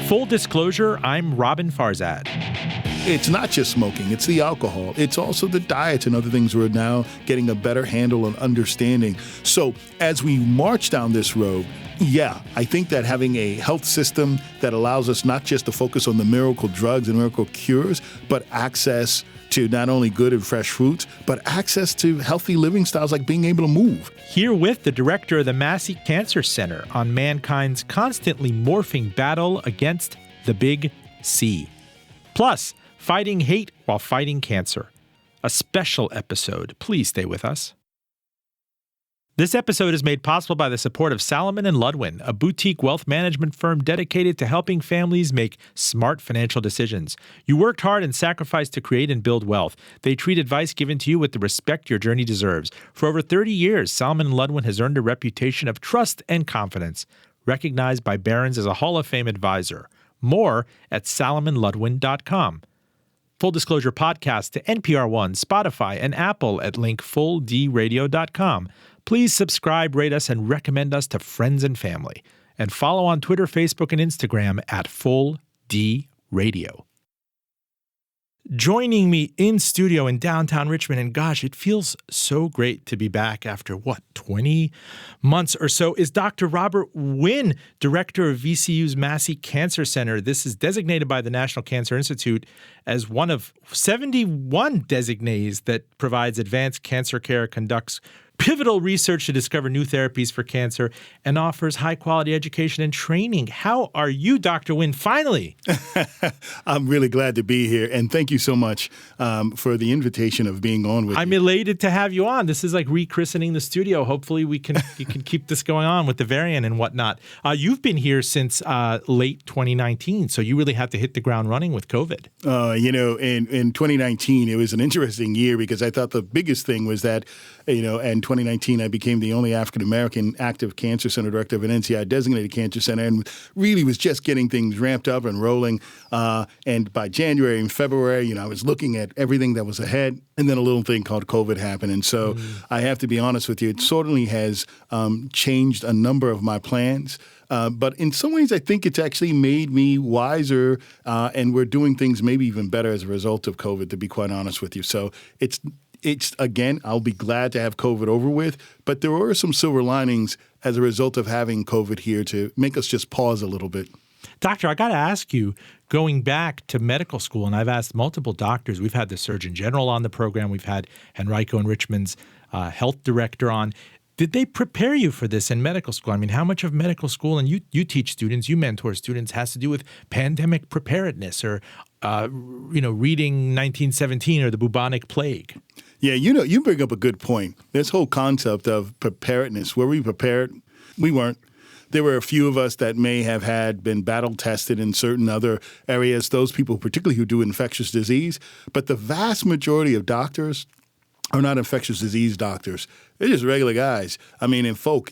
Full disclosure, I'm Robin Farzad. It's not just smoking, it's the alcohol. It's also the diets and other things we're now getting a better handle on understanding. So as we march down this road, yeah, I think that having a health system that allows us not just to focus on the miracle drugs and miracle cures, but access to not only good and fresh fruits, but access to healthy living styles like being able to move. Here with the director of the Massey Cancer Center on mankind's constantly morphing battle against the Big C. Plus, fighting hate while fighting cancer. A special episode. Please stay with us. This episode is made possible by the support of Salomon & Ludwin, a boutique wealth management firm dedicated to helping families make smart financial decisions. You worked hard and sacrificed to create and build wealth. They treat advice given to you with the respect your journey deserves. For over 30 years, Salomon & Ludwin has earned a reputation of trust and confidence, recognized by Barron's as a Hall of Fame advisor. More at salomonludwin.com. Full Disclosure Podcast to NPR One, Spotify, and Apple at linkfulldradio.com. Please subscribe, rate us, and recommend us to friends and family. And follow on Twitter, Facebook, and Instagram at Full D Radio. Joining me in studio in downtown Richmond, and gosh, it feels so great to be back after, 20 months or so, is Dr. Robert Winn, director of VCU's Massey Cancer Center. This is designated by the National Cancer Institute as one of 71 designees that provides advanced cancer care, conducts pivotal research to discover new therapies for cancer, and offers high-quality education and training. How are you, Dr. Winn? Finally. I'm really glad to be here, and thank you so much for the invitation of being on with I'm elated to have you on. This is like rechristening the studio. Hopefully you can keep this going on with the variant and whatnot. You've been here since late 2019, so you really had to hit the ground running with COVID. In 2019, it was an interesting year because I thought the biggest thing was that, in 2019, I became the only African-American active cancer center director of an NCI-designated cancer center and really was just getting things ramped up and rolling. And by January and February, I was looking at everything that was ahead, and then a little thing called COVID happened. And so I have to be honest with you, it certainly has changed a number of my plans. But in some ways, I think it's actually made me wiser, and we're doing things maybe even better as a result of COVID, to be quite honest with you. So it's again, I'll be glad to have COVID over with, but there were some silver linings as a result of having COVID here to make us just pause a little bit. Doctor, I got to ask you, going back to medical school, and I've asked multiple doctors, we've had the Surgeon General on the program, we've had Henrico and Richmond's health director on. Did they prepare you for this in medical school? I mean, how much of medical school, and you teach students, you mentor students, has to do with pandemic preparedness or, reading 1917 or the bubonic plague? Yeah, you bring up a good point. This whole concept of preparedness, were we prepared? We weren't. There were a few of us that may have been battle tested in certain other areas, those people particularly who do infectious disease. But the vast majority of doctors are not infectious disease doctors. They're just regular guys. I mean, and folk,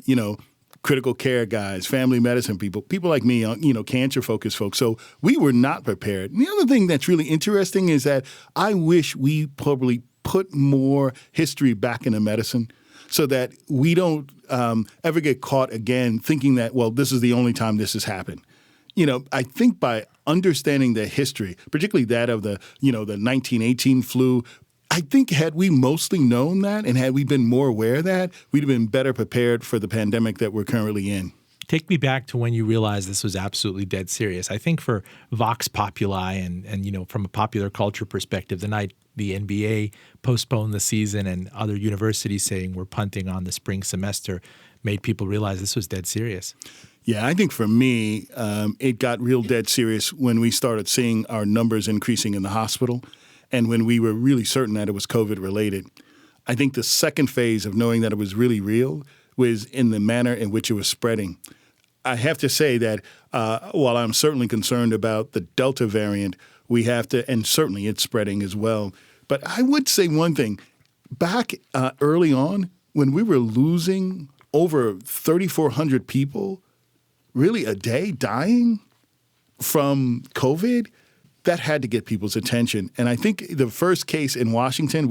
critical care guys, family medicine people like me, cancer-focused folks. So we were not prepared. And the other thing that's really interesting is that I wish we probably put more history back into medicine so that we don't ever get caught again thinking that, well, this is the only time this has happened. I think by understanding the history, particularly that of the 1918 flu, I think had we mostly known that and had we been more aware of that, we'd have been better prepared for the pandemic that we're currently in. Take me back to when you realized this was absolutely dead serious. I think for Vox Populi and from a popular culture perspective, the night the NBA postponed the season and other universities saying we're punting on the spring semester made people realize this was dead serious. Yeah, I think for me, it got real dead serious when we started seeing our numbers increasing in the hospital and when we were really certain that it was COVID related. I think the second phase of knowing that it was really real was in the manner in which it was spreading. I have to say that while I'm certainly concerned about the Delta variant, we have to, and certainly it's spreading as well. But I would say one thing. Back early on, when we were losing over 3,400 people really a day dying from COVID, that had to get people's attention. And I think the first case in Washington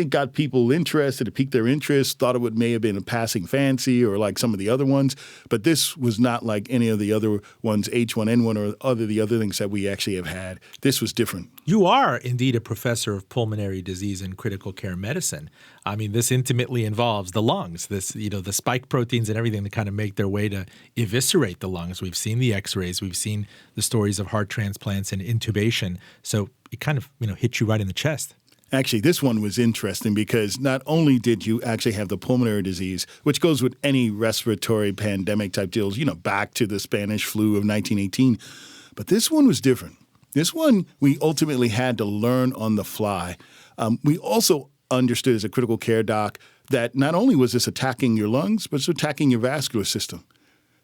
got people interested, it piqued their interest, thought it may have been a passing fancy or like some of the other ones. But this was not like any of the other ones, H1N1 or the other things that we actually have had. This was different. You are indeed a professor of pulmonary disease and critical care medicine. I mean, this intimately involves the lungs, the spike proteins and everything that kind of make their way to eviscerate the lungs. We've seen the x-rays. We've seen the stories of heart transplants and intubation. So it kind of, hit you right in the chest. Actually, this one was interesting because not only did you actually have the pulmonary disease, which goes with any respiratory pandemic type deals, back to the Spanish flu of 1918, but this one was different. This one we ultimately had to learn on the fly. We also understood as a critical care doc that not only was this attacking your lungs, but it's attacking your vascular system.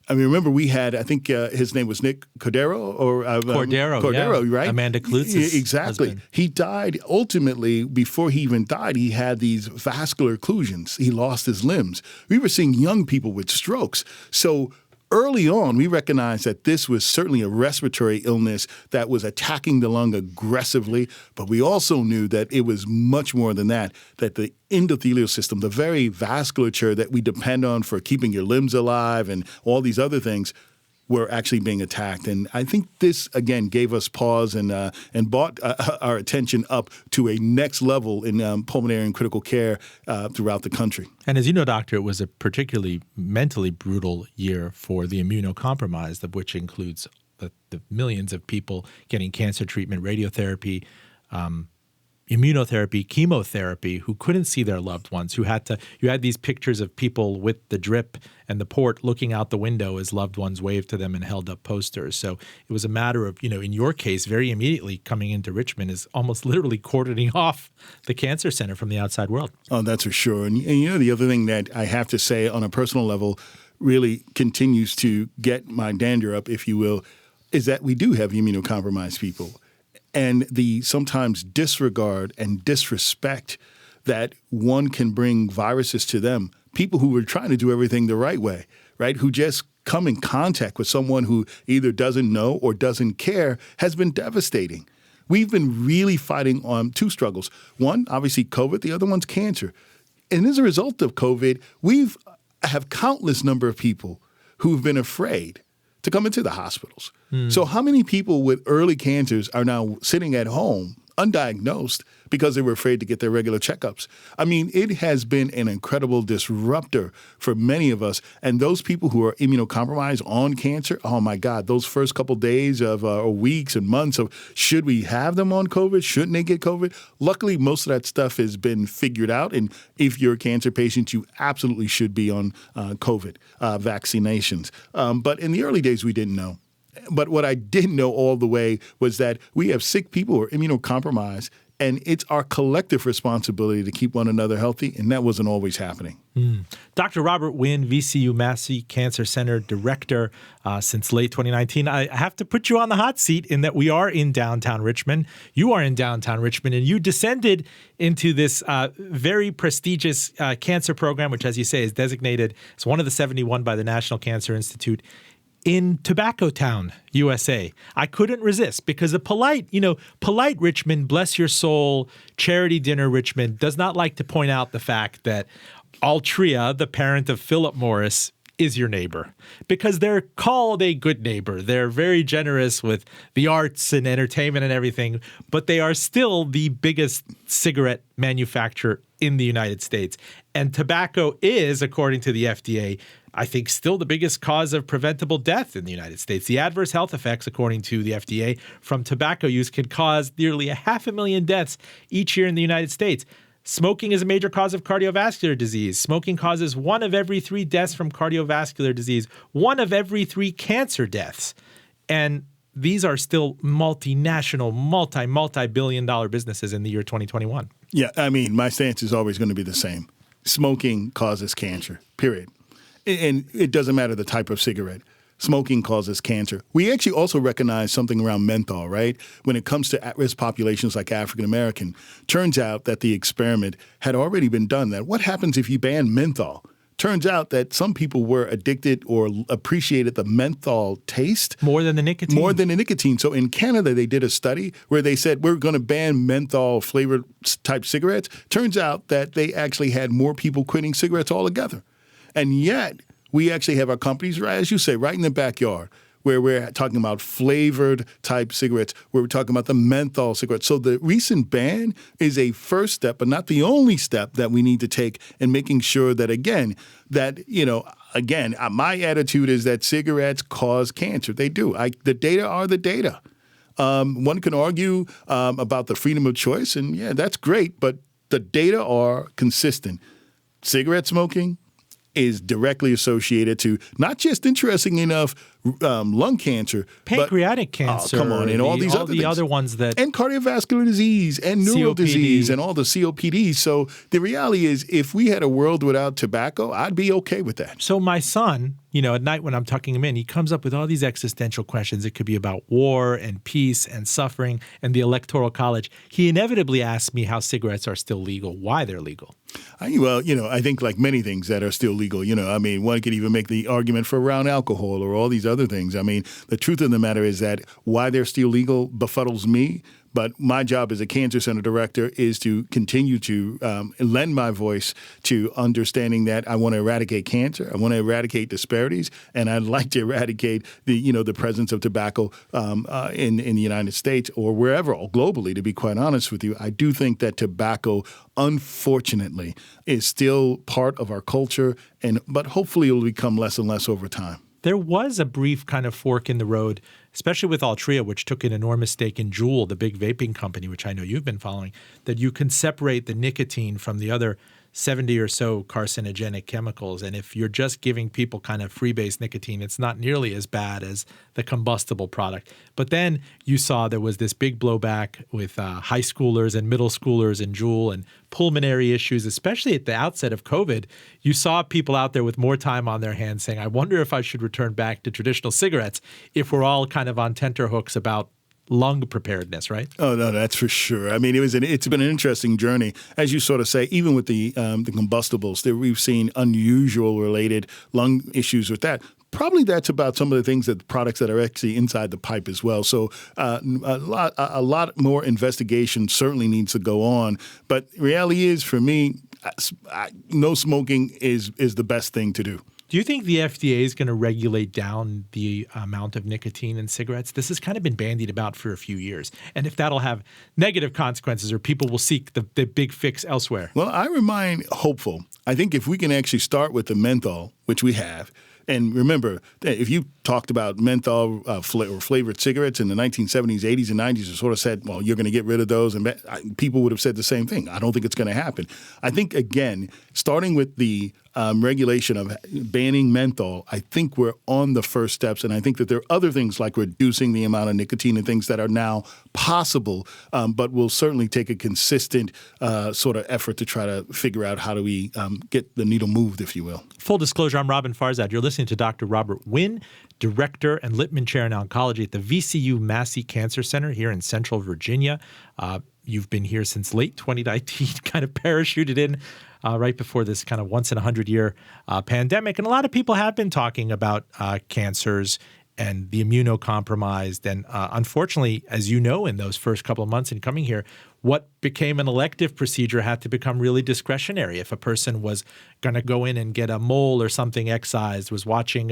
I mean, remember we had, I think his name was Nick Cordero Cordero, right? Amanda Klutz's exactly. husband. He died ultimately. Before he even died, he had these vascular occlusions. He lost his limbs. We were seeing young people with strokes. So early on, we recognized that this was certainly a respiratory illness that was attacking the lung aggressively, but we also knew that it was much more than that the endothelial system, the very vasculature that we depend on for keeping your limbs alive and all these other things, were actually being attacked. And I think this, again, gave us pause and brought our attention up to a next level in pulmonary and critical care throughout the country. And as you know, Doctor, it was a particularly mentally brutal year for the immunocompromised, of which includes the millions of people getting cancer treatment, radiotherapy, immunotherapy, chemotherapy, who couldn't see their loved ones, you had these pictures of people with the drip and the port looking out the window as loved ones waved to them and held up posters. So it was a matter of, in your case, very immediately coming into Richmond is almost literally cordoning off the cancer center from the outside world. Oh, that's for sure. And the other thing that I have to say on a personal level really continues to get my dander up, if you will, is that we do have immunocompromised people. And the sometimes disregard and disrespect that one can bring viruses to them, people who were trying to do everything the right way, right, who just come in contact with someone who either doesn't know or doesn't care, has been devastating. We've been really fighting on two struggles. One, obviously COVID, the other one's cancer. And as a result of COVID, have countless number of people who've been afraid to come into the hospitals. So how many people with early cancers are now sitting at home undiagnosed because they were afraid to get their regular checkups? I mean, it has been an incredible disruptor for many of us. And those people who are immunocompromised on cancer, oh my God, those first couple days of or weeks and months of should we have them on COVID? Shouldn't they get COVID? Luckily, most of that stuff has been figured out. And if you're a cancer patient, you absolutely should be on COVID vaccinations. But in the early days, we didn't know. But what I didn't know all the way was that we have sick people who are immunocompromised, and it's our collective responsibility to keep one another healthy, and that wasn't always happening. Dr. Robert Winn, VCU Massey Cancer Center Director since late 2019. I have to put you on the hot seat in that we are in downtown Richmond. You are in downtown Richmond, and you descended into this very prestigious cancer program, which, as you say, is designated as one of the 71 by the National Cancer Institute in Tobacco Town, USA. I couldn't resist because a polite Richmond, bless your soul, charity dinner Richmond does not like to point out the fact that Altria, the parent of Philip Morris, is your neighbor because they're called a good neighbor. They're very generous with the arts and entertainment and everything, but they are still the biggest cigarette manufacturer in the United States. And tobacco is, according to the FDA, I think still the biggest cause of preventable death in the United States. The adverse health effects, according to the FDA, from tobacco use can cause nearly 500,000 deaths each year in the United States. Smoking is a major cause of cardiovascular disease. Smoking causes 1 of every 3 deaths from cardiovascular disease, 1 of every 3 cancer deaths. And these are still multinational, multi-billion-dollar businesses in the year 2021. Yeah, I mean, my stance is always going to be the same. Smoking causes cancer, period. And it doesn't matter the type of cigarette. Smoking causes cancer. We actually also recognize something around menthol, right? When it comes to at-risk populations like African American, turns out that the experiment had already been done. That what happens if you ban menthol? Turns out that some people were addicted or appreciated the menthol taste. More than the nicotine? More than the nicotine. So in Canada, they did a study where they said, we're going to ban menthol flavored type cigarettes. Turns out that they actually had more people quitting cigarettes altogether. And yet, we actually have our companies, right, as you say, right in the backyard, where we're talking about flavored type cigarettes, where we're talking about the menthol cigarettes. So the recent ban is a first step, but not the only step that we need to take in making sure that, my attitude is that cigarettes cause cancer. They do. The data are the data. One can argue about the freedom of choice, and yeah, that's great, but the data are consistent. Cigarette smoking is directly associated to not just, interesting enough, lung cancer, pancreatic cancer. Oh, come on, and all these other ones that, and cardiovascular disease and neural COPD. disease and all the COPD. So the reality is, if we had a world without tobacco, I'd be okay with that. So my son, at night when I'm tucking him in, he comes up with all these existential questions. It could be about war and peace and suffering and the Electoral College. He inevitably asks me how cigarettes are still legal, why they're legal. I think like many things that are still legal, one could even make the argument for around alcohol or all these other things. I mean, the truth of the matter is that why they're still legal befuddles me. But my job as a cancer center director is to continue to lend my voice to understanding that I want to eradicate cancer, I want to eradicate disparities, and I'd like to eradicate the presence of tobacco in the United States or wherever, or globally. To be quite honest with you, I do think that tobacco, unfortunately, is still part of our culture, but hopefully it will become less and less over time. There was a brief kind of fork in the road, especially with Altria, which took an enormous stake in Juul, the big vaping company, which I know you've been following, that you can separate the nicotine from the other 70 or so carcinogenic chemicals. And if you're just giving people kind of freebase nicotine, it's not nearly as bad as the combustible product. But then you saw there was this big blowback with high schoolers and middle schoolers in Juul and pulmonary issues, especially at the outset of COVID. You saw people out there with more time on their hands saying, I wonder if I should return back to traditional cigarettes if we're all kind of on tenterhooks about lung preparedness, right? Oh, no, that's for sure. I mean, it's been an interesting journey. As you sort of say, even with the combustibles, we've seen unusual related lung issues with that. Probably that's about some of the products that are actually inside the pipe as well. So a lot more investigation certainly needs to go on. But reality is, for me, no smoking is the best thing to do. Do you think the FDA is going to regulate down the amount of nicotine in cigarettes? This has kind of been bandied about for a few years. And if that'll have negative consequences or people will seek the big fix elsewhere? Well, I remain hopeful. I think if we can actually start with the menthol, which we have, and remember, if you talked about menthol or flavored cigarettes in the 1970s, 80s, and 90s, and sort of said, well, you're going to get rid of those, and people would have said the same thing. I don't think it's going to happen. I think, again, starting with the regulation of banning menthol, I think we're on the first steps, and I think that there are other things like reducing the amount of nicotine and things that are now possible, but we'll certainly take a consistent sort of effort to try to figure out how do we get the needle moved, if you will. Full disclosure, I'm Robin Farzad. You're listening to Dr. Robert Winn, Director and Littman Chair in Oncology at the VCU Massey Cancer Center here in Central Virginia. You've been here since late 2019, kind of parachuted in right before this kind of once-in-a-100-year pandemic. And a lot of people have been talking about cancers and the immunocompromised. And unfortunately, as you know, in those first couple of months in coming here, what became an elective procedure had to become really discretionary. If a person was going to go in and get a mole or something excised, was watching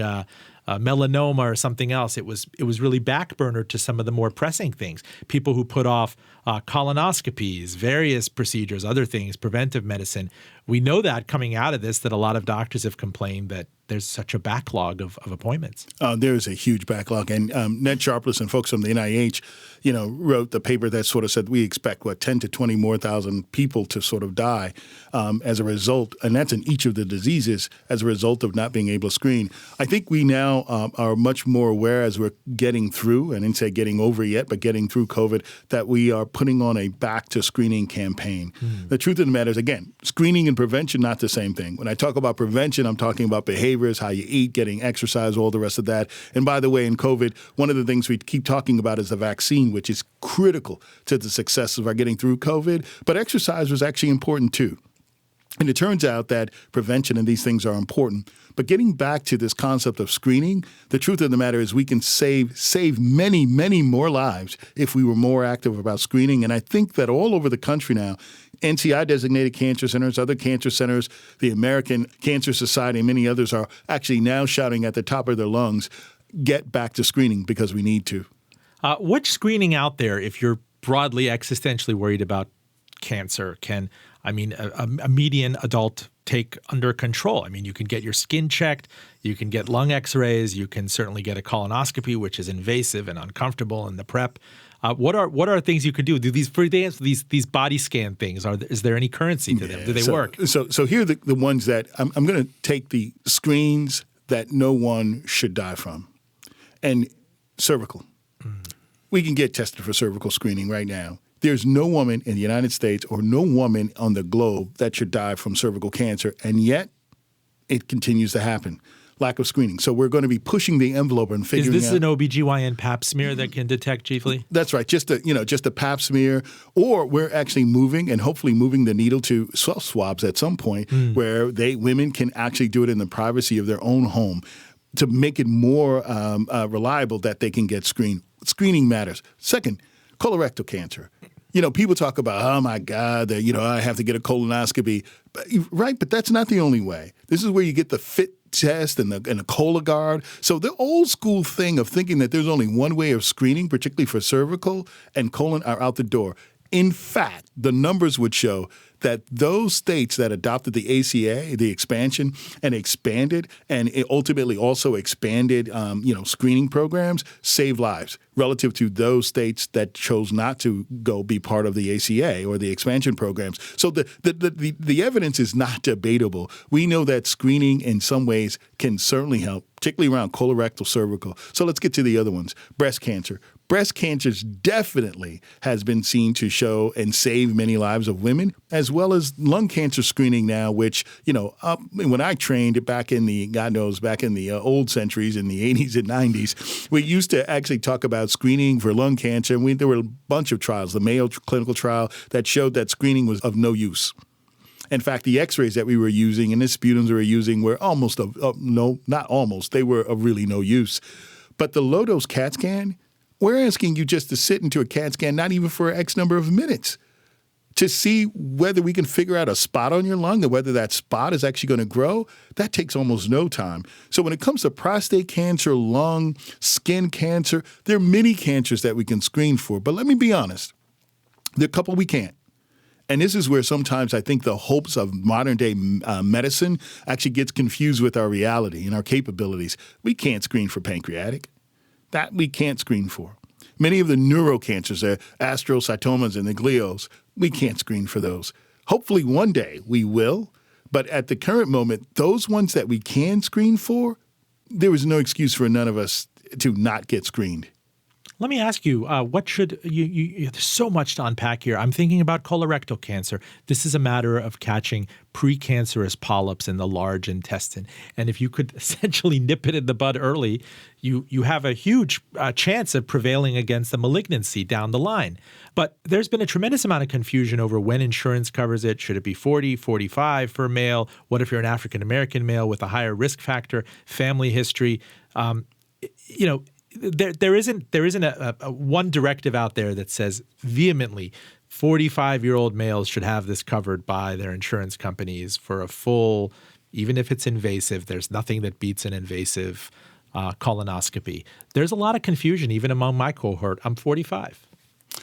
melanoma or something else, it was really backburnered to some of the more pressing things. People who put off colonoscopies, various procedures, other things, preventive medicine. We know that coming out of this, that a lot of doctors have complained that there's such a backlog of appointments. There is a huge backlog. And Ned Sharpless and folks from the NIH, wrote the paper that sort of said we expect, 10 to 20 more thousand people to sort of die as a result. And that's in each of the diseases as a result of not being able to screen. I think we now are much more aware as we're getting through, I didn't say getting over yet, but getting through COVID, that we are putting on a back to screening campaign. The truth of the matter is, again, screening and prevention, not the same thing. When I talk about prevention, I'm talking about behaviors, how you eat, getting exercise, all the rest of that. And by the way, in COVID, one of the things we keep talking about is the vaccine, which is critical to the success of our getting through COVID. But exercise was actually important too. And it turns out that prevention and these things are important. But getting back to this concept of screening, the truth of the matter is we can save many, many more lives if we were more active about screening. And I think that all over the country now, NCI-designated cancer centers, other cancer centers, the American Cancer Society, and many others are actually now shouting at the top of their lungs, get back to screening because we need to. Which screening out there, if you're broadly existentially worried about cancer, can a median adult take under control? I mean, you can get your skin checked, you can get lung x-rays, you can certainly get a colonoscopy, which is invasive and uncomfortable in the prep. What are things you could do? Do these body scan things, is there any currency to them? Do they work? So here are the ones that I'm going to take the screens that no one should die from. And cervical. We can get tested for cervical screening right now. There's no woman in the United States or no woman on the globe that should die from cervical cancer, and yet it continues to happen. Lack of screening. So we're going to be pushing the envelope and figuring out. Is this an OBGYN pap smear that can detect chiefly? That's right. Just a pap smear. Or we're actually moving and hopefully moving the needle to swabs at some point where women can actually do it in the privacy of their own home to make it more reliable that they can get screened. Screening matters. Second, colorectal cancer. People talk about, oh, my God, I have to get a colonoscopy. Right, but that's not the only way. This is where you get the FIT test and the Cologuard. So the old school thing of thinking that there's only one way of screening, particularly for cervical and colon, are out the door. In fact, the numbers would show that those states that adopted the ACA, the expansion, and expanded, and it ultimately also expanded, screening programs, saved lives relative to those states that chose not to go be part of the ACA or the expansion programs. So the evidence is not debatable. We know that screening in some ways can certainly help, particularly around colorectal, cervical. So let's get to the other ones. Breast cancer. Breast cancer definitely has been seen to show and save many lives of women, as well as lung cancer screening now, which, when I trained back in the old centuries in the 80s and 90s, we used to actually talk about screening for lung cancer. And there were a bunch of trials, the Mayo clinical trial, that showed that screening was of no use. In fact, the x-rays that we were using and the sputums we were using were they were of really no use. But the low-dose CAT scan, we're asking you just to sit into a CAT scan, not even for X number of minutes, to see whether we can figure out a spot on your lung and whether that spot is actually going to grow. That takes almost no time. So when it comes to prostate cancer, lung, skin cancer, there are many cancers that we can screen for. But let me be honest, there are a couple we can't. And this is where sometimes I think the hopes of modern-day medicine actually gets confused with our reality and our capabilities. We can't screen for pancreatic. That we can't screen for. Many of the neurocancers, the astrocytomas and the glios, we can't screen for those. Hopefully one day we will, but at the current moment, those ones that we can screen for, there is no excuse for none of us to not get screened. Let me ask you, what should you there's so much to unpack here. I'm thinking about colorectal cancer. This is a matter of catching precancerous polyps in the large intestine. And if you could essentially nip it in the bud early, you have a huge chance of prevailing against the malignancy down the line. But there's been a tremendous amount of confusion over when insurance covers it. Should it be 40, 45 for a male? What if you're an African-American male with a higher risk factor, family history? There isn't a one directive out there that says vehemently 45-year-old males should have this covered by their insurance companies for a full, even if it's invasive, there's nothing that beats an invasive colonoscopy. There's a lot of confusion even among my cohort. I'm 45.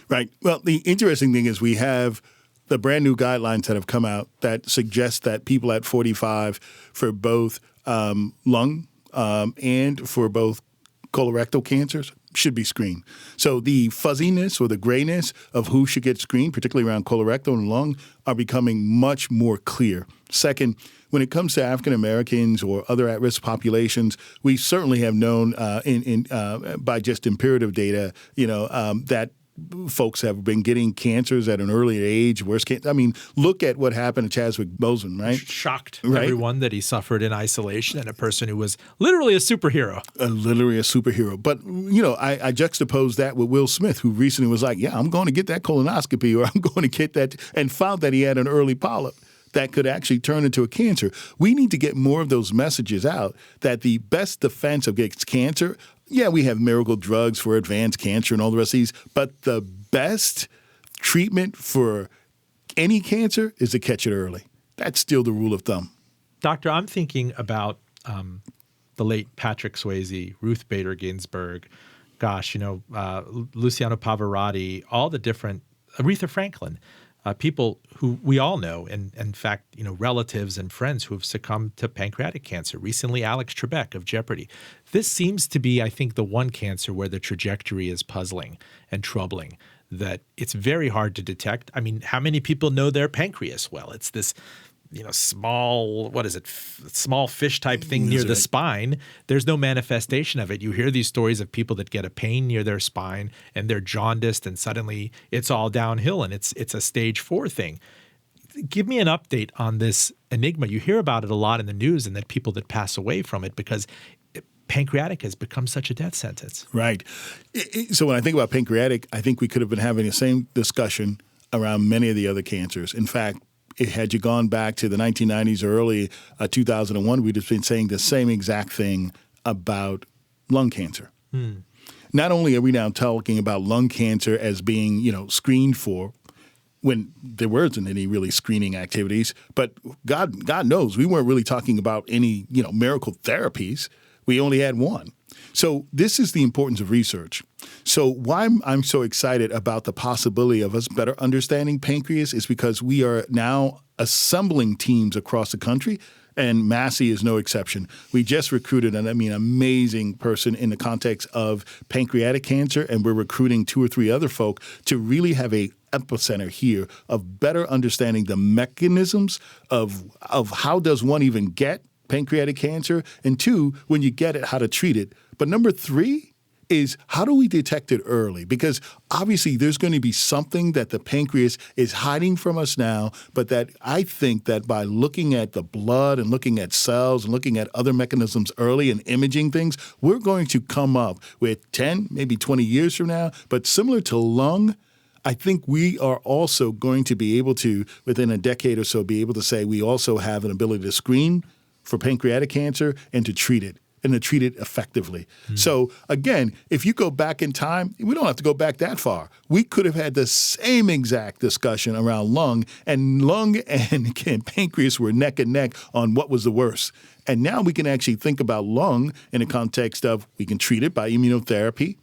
Right. Well, the interesting thing is we have the brand new guidelines that have come out that suggest that people at 45 for both lung and for both colorectal cancers should be screened. So the fuzziness or the grayness of who should get screened, particularly around colorectal and lung, are becoming much more clear. Second, when it comes to African Americans or other at-risk populations, we certainly have known by just empirical data, that folks have been getting cancers at an early age. Look at what happened to Chadwick Boseman, right? Shocked everyone that he suffered in isolation and a person who was literally a superhero. Literally a superhero. But, I juxtapose that with Will Smith, who recently was like, yeah, I'm going to get that colonoscopy or I'm going to get that, and found that he had an early polyp. that could actually turn into a cancer. We need to get more of those messages out that the best defense against cancer, yeah, we have miracle drugs for advanced cancer and all the rest of these, but the best treatment for any cancer is to catch it early. That's still the rule of thumb. Doctor, I'm thinking about the late Patrick Swayze, Ruth Bader Ginsburg, Luciano Pavarotti, all the different, Aretha Franklin, people who we all know, and in fact, relatives and friends who have succumbed to pancreatic cancer. Recently, Alex Trebek of Jeopardy. This seems to be, I think, the one cancer where the trajectory is puzzling and troubling, that it's very hard to detect. I mean, how many people know their pancreas? Well, it's this small, small fish type thing near the spine. There's no manifestation of it. You hear these stories of people that get a pain near their spine and they're jaundiced and suddenly it's all downhill and it's a stage 4 thing. Give me an update on this enigma. You hear about it a lot in the news and that people that pass away from it because pancreatic has become such a death sentence. Right. So when I think about pancreatic, I think we could have been having the same discussion around many of the other cancers. In fact, had you gone back to the 1990s or early 2001, we'd have been saying the same exact thing about lung cancer. Not only are we now talking about lung cancer as being, screened for when there wasn't any really screening activities, but God knows we weren't really talking about any, miracle therapies. We only had one. So this is the importance of research. So why I'm so excited about the possibility of us better understanding pancreas is because we are now assembling teams across the country, and Massey is no exception. We just recruited an amazing person in the context of pancreatic cancer, and we're recruiting 2 or 3 other folk to really have a epicenter here of better understanding the mechanisms of how does one even get pancreatic cancer, and 2, when you get it, how to treat it. But number 3 is how do we detect it early? Because obviously there's going to be something that the pancreas is hiding from us now, but that I think that by looking at the blood and looking at cells and looking at other mechanisms early and imaging things, we're going to come up with 10, maybe 20 years from now. But similar to lung, I think we are also going to be able to, within a decade or so, be able to say we also have an ability to screen for pancreatic cancer and to treat it effectively. So again, if you go back in time, we don't have to go back that far. We could have had the same exact discussion around lung and pancreas were neck and neck on what was the worst. And now we can actually think about lung in the context of we can treat it by immunotherapy.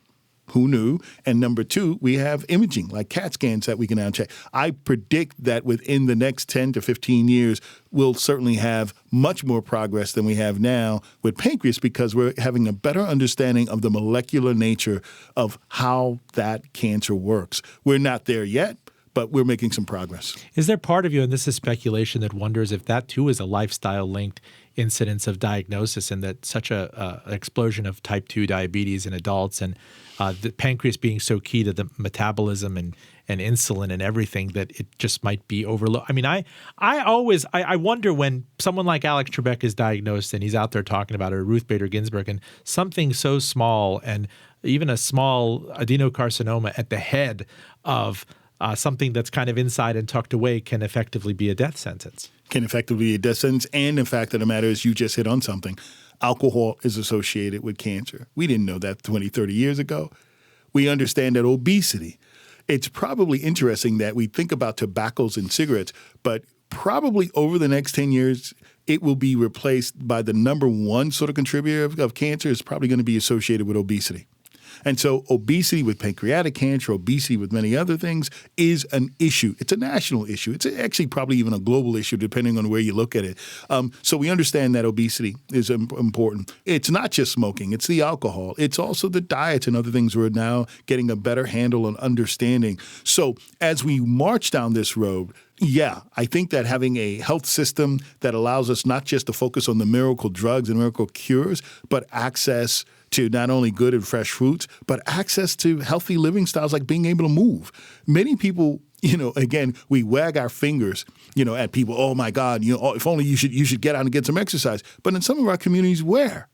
Who knew? And number 2, we have imaging like CAT scans that we can now check. I predict that within the next 10 to 15 years, we'll certainly have much more progress than we have now with pancreas because we're having a better understanding of the molecular nature of how that cancer works. We're not there yet, but we're making some progress. Is there part of you, and this is speculation, that wonders if that too is a lifestyle-linked incidence of diagnosis and that such a explosion of type 2 diabetes in adults and the pancreas being so key to the metabolism and insulin and everything that it just might be overlooked? I mean, I wonder when someone like Alex Trebek is diagnosed and he's out there talking about it, or Ruth Bader Ginsburg, and something so small and even a small adenocarcinoma at the head of something that's kind of inside and tucked away can effectively be a death sentence. Can effectively be a death sentence. And the fact of the matter is you just hit on something. Alcohol is associated with cancer. We didn't know that 20, 30 years ago. We understand that obesity. It's probably interesting that we think about tobaccos and cigarettes, but probably over the next 10 years, it will be replaced by the number 1 sort of contributor of cancer is probably going to be associated with obesity. And so obesity with pancreatic cancer, obesity with many other things is an issue. It's a national issue. It's actually probably even a global issue depending on where you look at it. So we understand that obesity is important. It's not just smoking. It's the alcohol. It's also the diets and other things we're now getting a better handle on understanding. So as we march down this road, yeah, I think that having a health system that allows us not just to focus on the miracle drugs and miracle cures, but access to not only good and fresh fruits, but access to healthy living styles like being able to move. Many people, again, we wag our fingers, at people, oh my God, if only you should get out and get some exercise. But in some of our communities, where?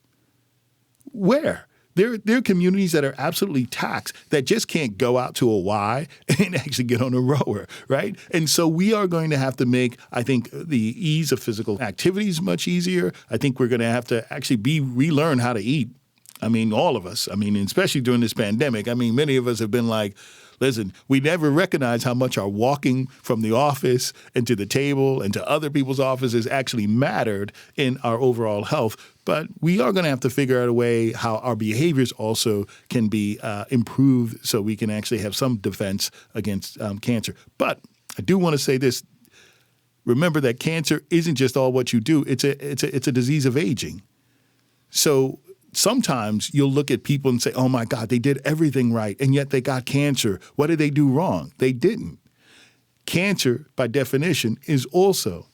There are communities that are absolutely taxed that just can't go out to a Y and actually get on a rower, right? And so we are going to have to make, I think, the ease of physical activities much easier. I think we're going to have to actually relearn how to eat. I mean, all of us. I mean, especially during this pandemic. I mean, many of us have been like, listen, we never recognize how much our walking from the office and to the table and to other people's offices actually mattered in our overall health. But we are going to have to figure out a way how our behaviors also can be improved so we can actually have some defense against cancer. But I do want to say this. Remember that cancer isn't just all what you do. It's a disease of aging. So sometimes you'll look at people and say, oh, my God, they did everything right, and yet they got cancer. What did they do wrong? They didn't. Cancer, by definition, is also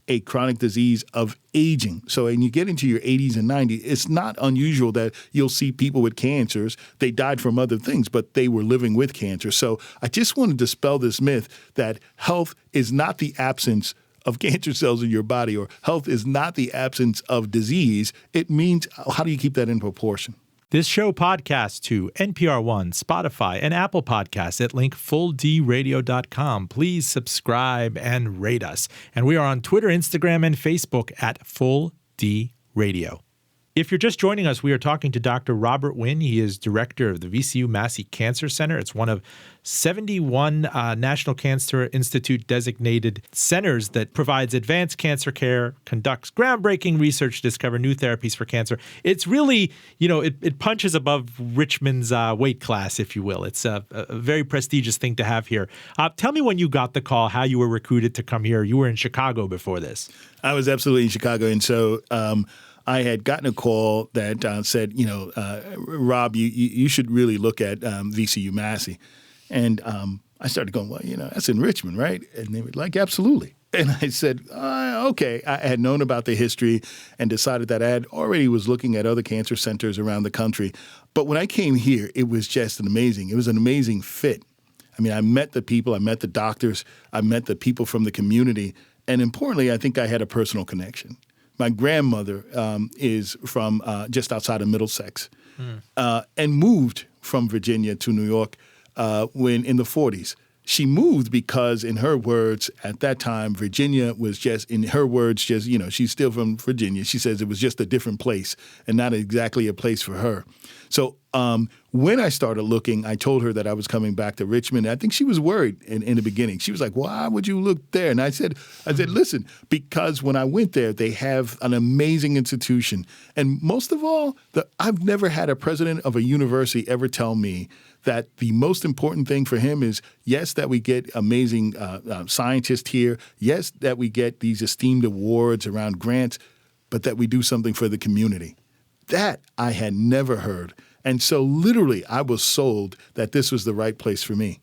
a chronic disease of aging. So when you get into your 80s and 90s, it's not unusual that you'll see people with cancers. They died from other things, but they were living with cancer. So I just want to dispel this myth that health is not the absence of cancer cells in your body, or health is not the absence of disease. It means, how do you keep that in proportion? This show podcasts to NPR One, Spotify, and Apple Podcasts at link fulldradio.com. Please subscribe and rate us. And we are on Twitter, Instagram, and Facebook at Full D Radio. If you're just joining us, we are talking to Dr. Robert Winn. He is director of the VCU Massey Cancer Center. It's one of 71 National Cancer Institute designated centers that provides advanced cancer care, conducts groundbreaking research to discover new therapies for cancer. It's really, it punches above Richmond's weight class, if you will. It's a very prestigious thing to have here. Tell me when you got the call, how you were recruited to come here. You were in Chicago before this. I was absolutely in Chicago. And so I had gotten a call that said, Rob, you should really look at VCU Massey. And I started going, well, that's in Richmond, right? And they were like, absolutely. And I said, okay. I had known about the history and decided that I had already was looking at other cancer centers around the country. But when I came here, it was just an amazing fit. I mean, I met the people, I met the doctors, I met the people from the community. And importantly, I think I had a personal connection. My grandmother is from just outside of Middlesex and moved from Virginia to New York when in the 40s. She moved because, in her words, at that time, Virginia was just, in her words, just, she's still from Virginia. She says it was just a different place and not exactly a place for her. So when I started looking, I told her that I was coming back to Richmond. I think she was worried in the beginning. She was like, why would you look there? And I said, listen, because when I went there, they have an amazing institution. And most of all, I've never had a president of a university ever tell me that the most important thing for him is, yes, that we get amazing scientists here. Yes, that we get these esteemed awards around grants, but that we do something for the community. That I had never heard. And so literally I was sold that this was the right place for me.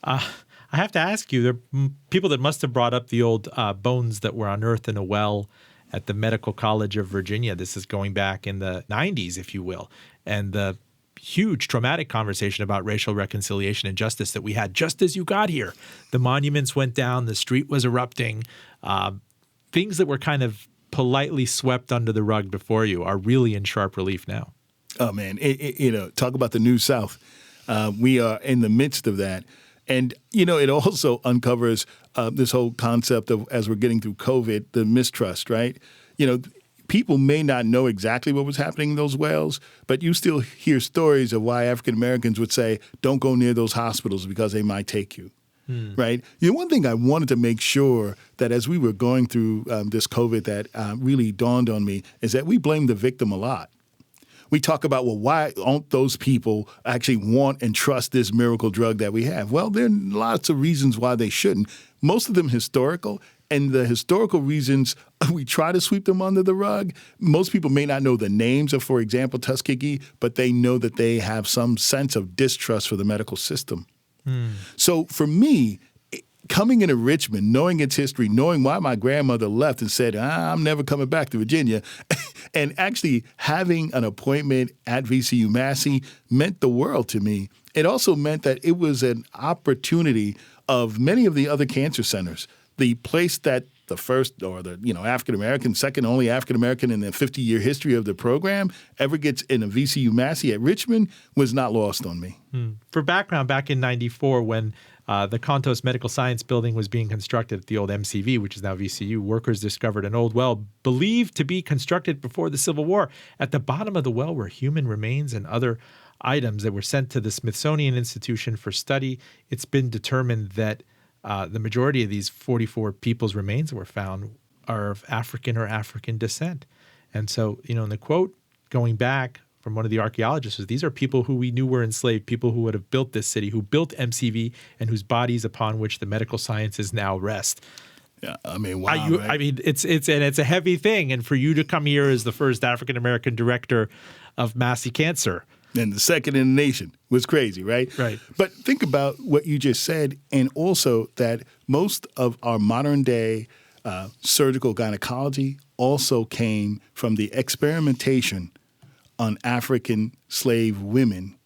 I have to ask you, there are people that must have brought up the old bones that were unearthed in a well at the Medical College of Virginia. This is going back in the 90s, if you will. And the huge traumatic conversation about racial reconciliation and justice that we had just as you got here. The monuments went down, the street was erupting. Things that were kind of politely swept under the rug before you are really in sharp relief now. Oh, man, talk about the New South. We are in the midst of that. And, it also uncovers this whole concept of, as we're getting through COVID, the mistrust, right? People may not know exactly what was happening in those wells, but you still hear stories of why African Americans would say, don't go near those hospitals because they might take you. Right? One thing I wanted to make sure that as we were going through this COVID that really dawned on me is that we blame the victim a lot. We talk about, well, why don't those people actually want and trust this miracle drug that we have? Well, there are lots of reasons why they shouldn't, most of them historical. And the historical reasons, we try to sweep them under the rug. Most people may not know the names of, for example, Tuskegee, but they know that they have some sense of distrust for the medical system. So for me, coming into Richmond, knowing its history, knowing why my grandmother left and said, I'm never coming back to Virginia, and actually having an appointment at VCU Massey meant the world to me. It also meant that it was an opportunity of many of the other cancer centers. The place that the first or the African-American, second only African-American in the 50-year history of the program, ever gets in a VCU Massey at Richmond was not lost on me. For background, back in 94 when the Contos Medical Science Building was being constructed at the old MCV, which is now VCU, workers discovered an old well believed to be constructed before the Civil War. At the bottom of the well were human remains and other items that were sent to the Smithsonian Institution for study. It's been determined that the majority of these 44 people's remains that were found are of African or African descent. And so, in the quote going back from one of the archaeologists, these are people who we knew were enslaved, people who would have built this city, who built MCV, and whose bodies upon which the medical sciences now rest. Yeah, I mean, wow. Right? It's a heavy thing. And for you to come here as the first African-American director of Massey Cancer, and the second in the nation was crazy, right? Right. But think about what you just said, and also that most of our modern day surgical gynecology also came from the experimentation on African slave women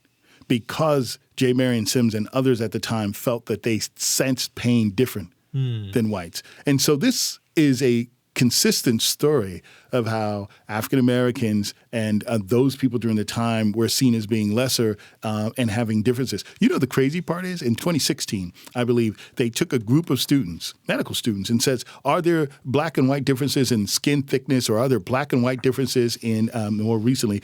because J. Marion Sims and others at the time felt that they sensed pain different than whites. And so this is a consistent story of how African Americans and those people during the time were seen as being lesser and having differences. The crazy part is in 2016, I believe, they took a group of students, medical students, and says, are there black and white differences in skin thickness, or are there black and white differences in, more recently,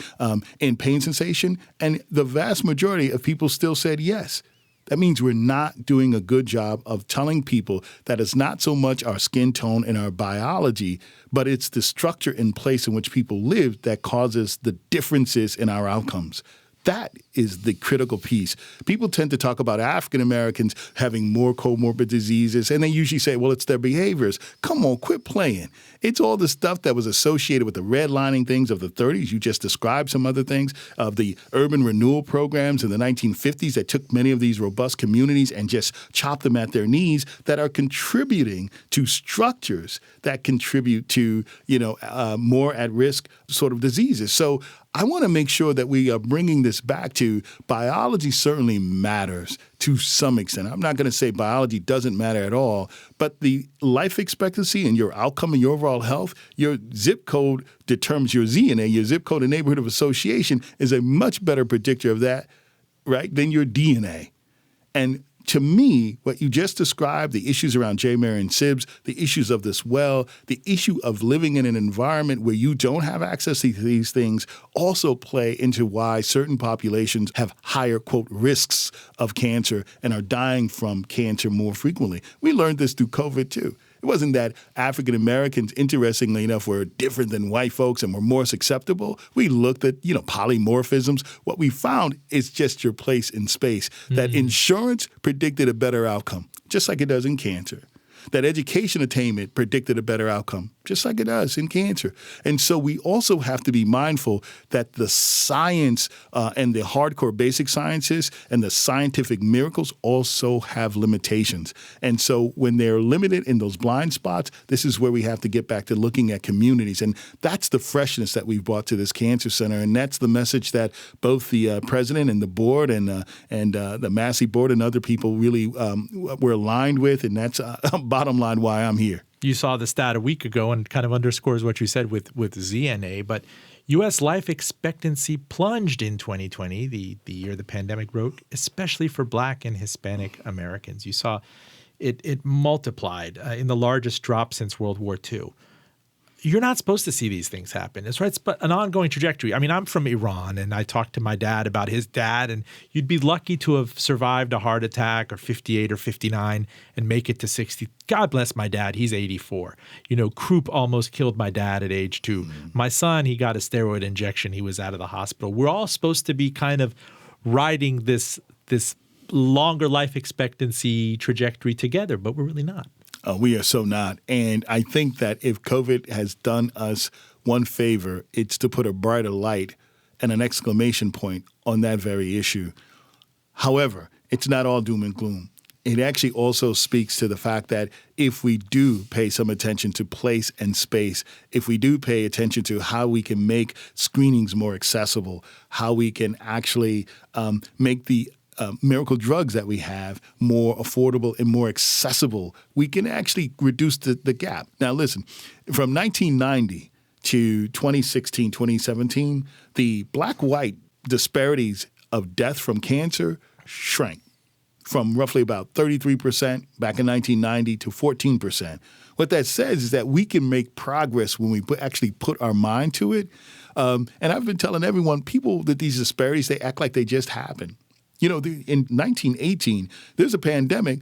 in pain sensation? And the vast majority of people still said yes. That means we're not doing a good job of telling people that it's not so much our skin tone and our biology, but it's the structure and place in which people live that causes the differences in our outcomes. That is the critical piece. People tend to talk about African Americans having more comorbid diseases, and they usually say, well, it's their behaviors. Come on, quit playing. It's all the stuff that was associated with the redlining things of the 30s. You just described some other things of the urban renewal programs in the 1950s that took many of these robust communities and just chopped them at their knees, that are contributing to structures that contribute to, more at-risk sort of diseases. So I want to make sure that we are bringing this back to biology certainly matters to some extent. I'm not going to say biology doesn't matter at all, but the life expectancy and your outcome and your overall health, your zip code determines your ZNA, your zip code and neighborhood of association is a much better predictor of that, right, than your DNA. And to me, what you just described, the issues around J. Marion Sims, the issues of this well, the issue of living in an environment where you don't have access to these things also play into why certain populations have higher, quote, risks of cancer and are dying from cancer more frequently. We learned this through COVID, too. It wasn't that African Americans, interestingly enough, were different than white folks and were more susceptible. We looked at, polymorphisms. What we found is just your place in space, that insurance predicted a better outcome, just like it does in cancer. That education attainment predicted a better outcome, just like it does in cancer. And so we also have to be mindful that the science and the hardcore basic sciences and the scientific miracles also have limitations. And so when they're limited in those blind spots, this is where we have to get back to looking at communities. And that's the freshness that we've brought to this cancer center. And that's the message that both the president and the board and the Massey board and other people really were aligned with. And that's bottom line why I'm here. You saw the stat a week ago and kind of underscores what you said with ZNA, but U.S. life expectancy plunged in 2020, the year the pandemic broke, especially for Black and Hispanic Americans. You saw it multiplied in the largest drop since World War II. You're not supposed to see these things happen. It's right, but an ongoing trajectory. I mean, I'm from Iran, and I talked to my dad about his dad, and you'd be lucky to have survived a heart attack or 58 or 59 and make it to 60. God bless my dad. He's 84. Croup almost killed my dad at age 2. My son, he got a steroid injection. He was out of the hospital. We're all supposed to be kind of riding this longer life expectancy trajectory together, but we're really not. We are so not. And I think that if COVID has done us one favor, it's to put a brighter light and an exclamation point on that very issue. However, it's not all doom and gloom. It actually also speaks to the fact that if we do pay some attention to place and space, if we do pay attention to how we can make screenings more accessible, how we can actually make the miracle drugs that we have more affordable and more accessible, we can actually reduce the gap. Now, listen, from 1990 to 2016, 2017, the black-white disparities of death from cancer shrank from roughly about 33% back in 1990 to 14%. What that says is that we can make progress when we actually put our mind to it. And I've been telling everyone, people that these disparities, they act like they just happened. You know, in 1918, there's a pandemic,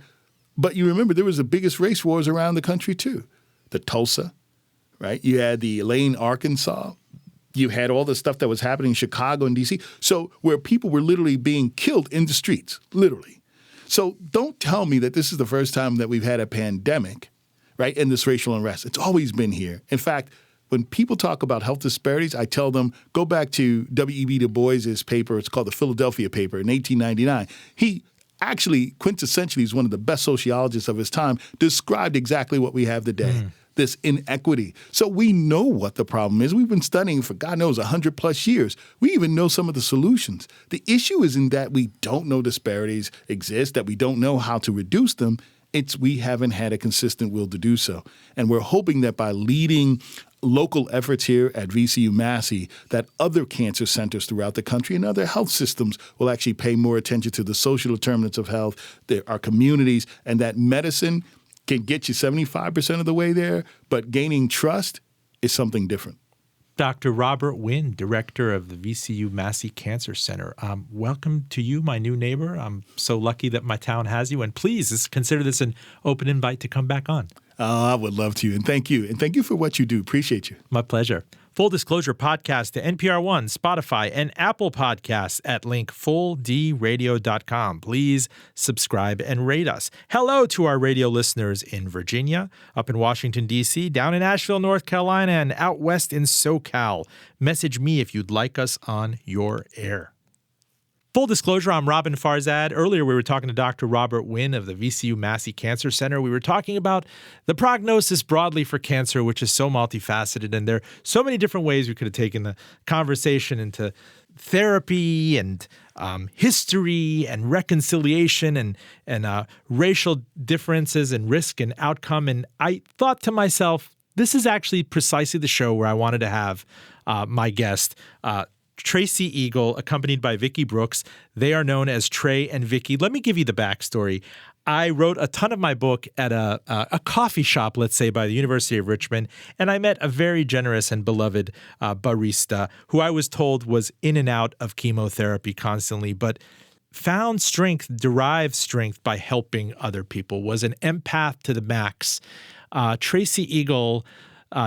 but you remember there was the biggest race wars around the country too. The Tulsa, right? You had the Elaine, Arkansas. You had all the stuff that was happening in Chicago and D.C. So where people were literally being killed in the streets, literally. So don't tell me that this is the first time that we've had a pandemic, right, and this racial unrest. It's always been here. In fact, when people talk about health disparities, I tell them, go back to W.E.B. Du Bois's paper. It's called the Philadelphia Paper in 1899. He actually, quintessentially, is one of the best sociologists of his time, described exactly what we have today, this inequity. So we know what the problem is. We've been studying for, God knows, 100 plus years. We even know some of the solutions. The issue isn't that we don't know disparities exist, that we don't know how to reduce them. It's we haven't had a consistent will to do so. And we're hoping that by leading local efforts here at VCU Massey, that other cancer centers throughout the country and other health systems will actually pay more attention to the social determinants of health, our communities, and that medicine can get you 75% of the way there, but gaining trust is something different. Dr. Robert Winn, director of the VCU Massey Cancer Center. Welcome to you, my new neighbor. I'm so lucky that my town has you. And please consider this an open invite to come back on. I would love to. And thank you. And thank you for what you do. Appreciate you. My pleasure. Full Disclosure podcast to NPR One, Spotify, and Apple Podcasts at link fulldradio.com. Please subscribe and rate us. Hello to our radio listeners in Virginia, up in Washington, D.C., down in Asheville, North Carolina, and out west in SoCal. Message me if you'd like us on your air. Full disclosure, I'm Robin Farzad. Earlier, we were talking to Dr. Robert Winn of the VCU Massey Cancer Center. We were talking about the prognosis broadly for cancer, which is so multifaceted, and there are so many different ways we could have taken the conversation into therapy and history and reconciliation and racial differences and risk and outcome. And I thought to myself, this is actually precisely the show where I wanted to have my guest, Traci Eagle, accompanied by Vickie Brooks. They are known as Tray and Vickie. Let me give you the backstory. I wrote a ton of my book at a coffee shop, let's say, by the University of Richmond, and I met a very generous and beloved barista who I was told was in and out of chemotherapy constantly, but found strength, derived strength by helping other people, was an empath to the max. Traci Eagle,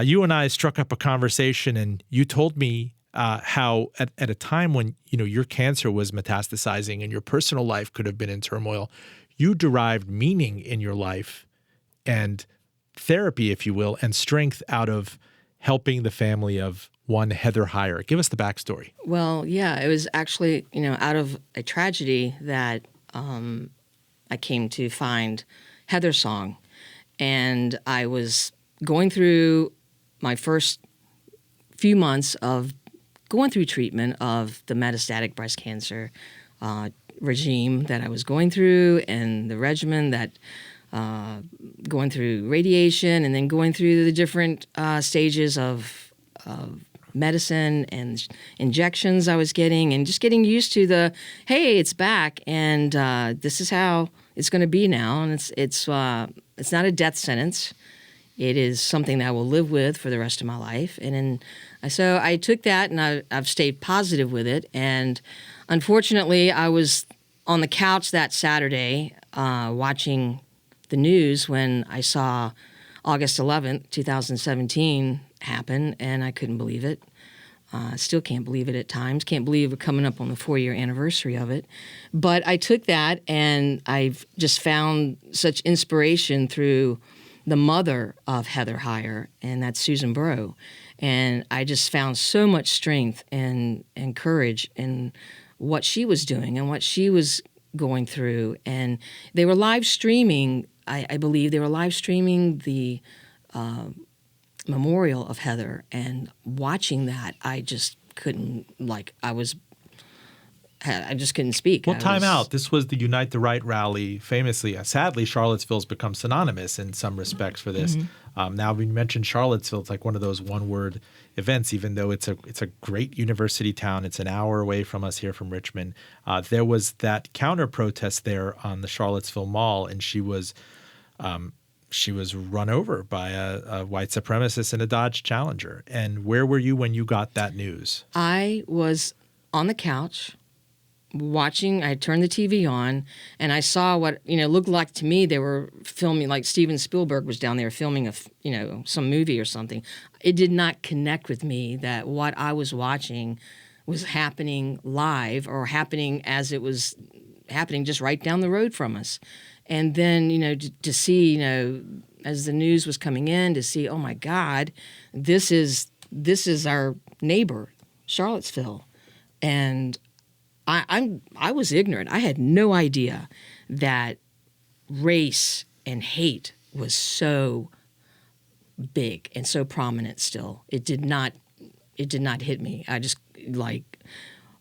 you and I struck up a conversation, and you told me how at a time when, your cancer was metastasizing and your personal life could have been in turmoil, you derived meaning in your life and therapy, if you will, and strength out of helping the family of one Heather Heyer. Give us the backstory. Well, yeah, it was actually, out of a tragedy that I came to find Heather's song. And I was going through my first few months of going through treatment of the metastatic breast cancer regime that I was going through, and the regimen that going through radiation and then going through the different stages of medicine and injections I was getting, and just getting used to hey, it's back, and this is how it's going to be now, and it's not a death sentence. It is something that I will live with for the rest of my life. So I took that, and I've stayed positive with it. And unfortunately, I was on the couch that Saturday watching the news when I saw August 11th, 2017 happen, and I couldn't believe it. Still can't believe it at times. Can't believe we're coming up on the 4-year anniversary of it. But I took that, and I've just found such inspiration through the mother of Heather Heyer, and that's Susan Burrow. And I just found so much strength and courage in what she was doing and what she was going through. And they were live streaming, I believe they were live streaming the memorial of Heather. And watching that, I just couldn't, I had I just couldn't speak. Well, time out. This was the Unite the Right rally. Famously, sadly, Charlottesville's become synonymous in some respects for this. Now, we mentioned Charlottesville. It's like one of those one-word events, even though it's a great university town. It's an hour away from us here from Richmond. There was that counter-protest there on the Charlottesville Mall, and she was run over by a white supremacist in a Dodge Challenger. And where were you when you got that news? I was on the couch watching. I turned the TV on, and I saw what looked like to me they were filming, like Steven Spielberg was down there filming some movie or something. It did not connect with me that what I was watching was happening live or happening as it was happening just right down the road from us. And then to see as the news was coming in, to see, oh my God, this is our neighbor, Charlottesville. And I was ignorant. I had no idea that race and hate was so big and so prominent still. It did not hit me. I just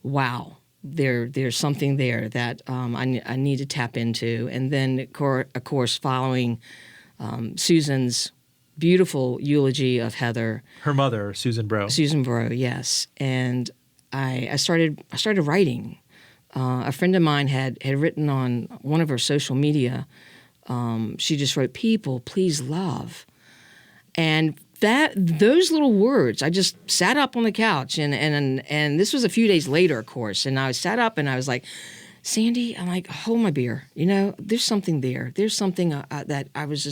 wow, there's something there that I need to tap into. And then of course following Susan's beautiful eulogy of Heather, her mother, Susan Bro. Susan Bro, yes. And I started writing. A friend of mine had written on one of her social media. She just wrote, "People, please love," and those little words. I just sat up on the couch, and this was a few days later, of course. And I sat up and I was like, "Sandy," I'm like, "Hold my beer. There's something there. There's something that I was